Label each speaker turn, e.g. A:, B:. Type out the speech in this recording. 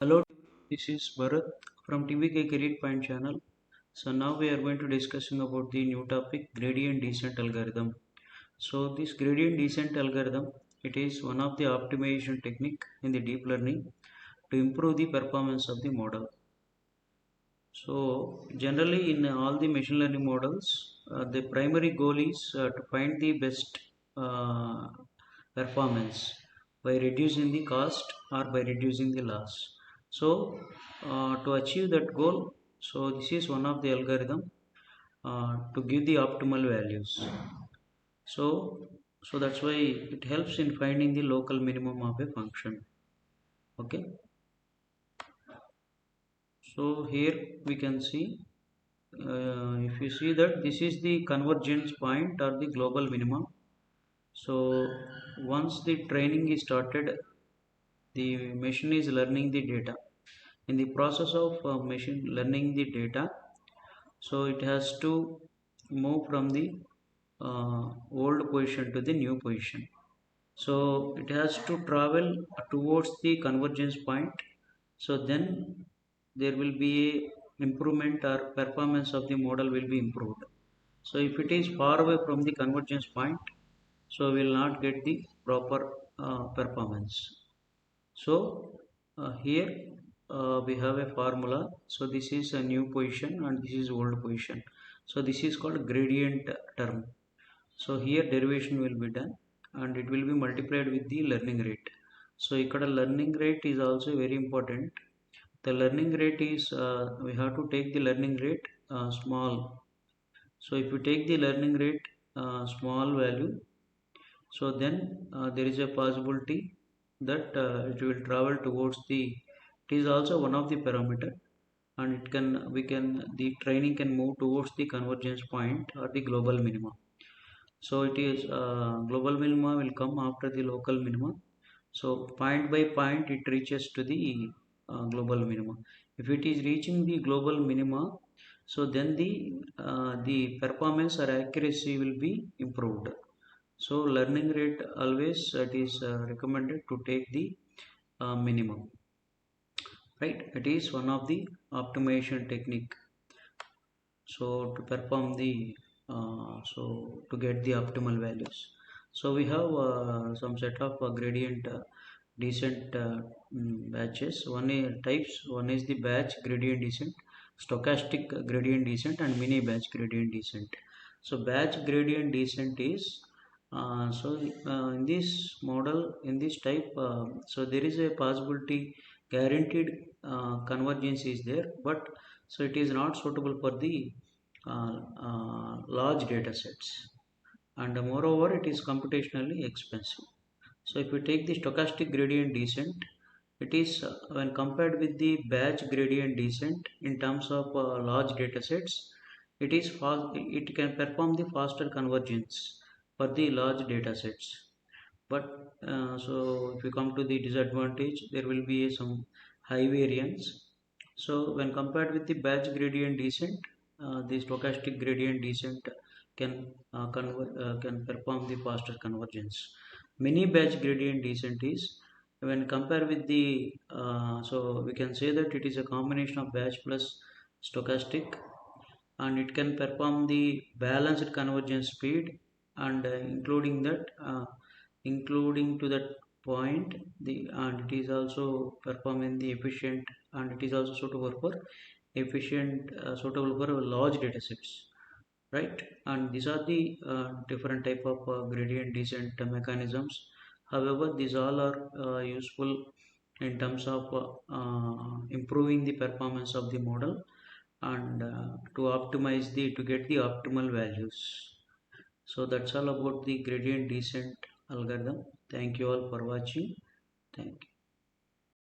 A: Hello, this is Bharat from TVK Career Point channel. So now we are going to discussing about the new topic gradient descent algorithm. So this gradient descent algorithm, it is one of the optimization technique in the deep learning to improve the performance of the model. So generally in all the machine learning models, the primary goal is to find the best uh, performance by reducing the cost or by reducing the loss. So to achieve that goal, so this is one of the algorithm to give the optimal values. So that's why it helps in finding the local minimum of a function. Okay. So here we can see if you see that this is the convergence point or the global minimum. So once the training is started, the machine is learning the data. In the process of machine learning the data, so it has to move from the old position to the new position. So it has to travel towards the convergence point. So then there will be a improvement or performance of the model will be improved. So if it is far away from the convergence point, so we will not get the proper performance. So here we have a formula. So this is a new position and this is old position. So this is called gradient term. So here derivation will be done and it will be multiplied with the learning rate. So ఇక్కడ learning rate is also very important. The learning rate is we have to take the learning rate small. So if you take the learning rate small value, so then there is a possibility that it will travel towards the. It is also one of the parameter, and it can we can the training can move towards the convergence point or the global minimum. So it is global minima will come after the local minima. So point by point it reaches to the global minima. If it is reaching the global minima, so then the performance or accuracy will be improved. So learning rate always it is recommended to take the minimum, right? It is one of the optimization technique. So to perform the so to get the optimal values, so we have some set of gradient descent batches. One is the batch gradient descent, stochastic gradient descent, and mini batch gradient descent. So batch gradient descent is in this model, in this type, so there is a possibility guaranteed convergence is there, but so it is not suitable for the large data sets, and moreover it is computationally expensive. So if we take the stochastic gradient descent, it is when compared with the batch gradient descent in terms of large data sets, it is fast, it can perform the faster convergence for the large data sets. But so if you come to the disadvantage, there will be some high variance. So when compared with the batch gradient descent, the stochastic gradient descent can perform the faster convergence. Mini batch gradient descent is when compared with the so we can say that it is a combination of batch plus stochastic, and it can perform the balanced convergence speed, and including to that point the, and it is also performing the efficient, and it is also suitable for suitable for large data sets, right? And these are the different type of gradient descent mechanisms. However, these all are useful in terms of improving the performance of the model, and to optimize the to get the optimal values. So that's all about the gradient descent algorithm. Thank you all for watching. Thank you.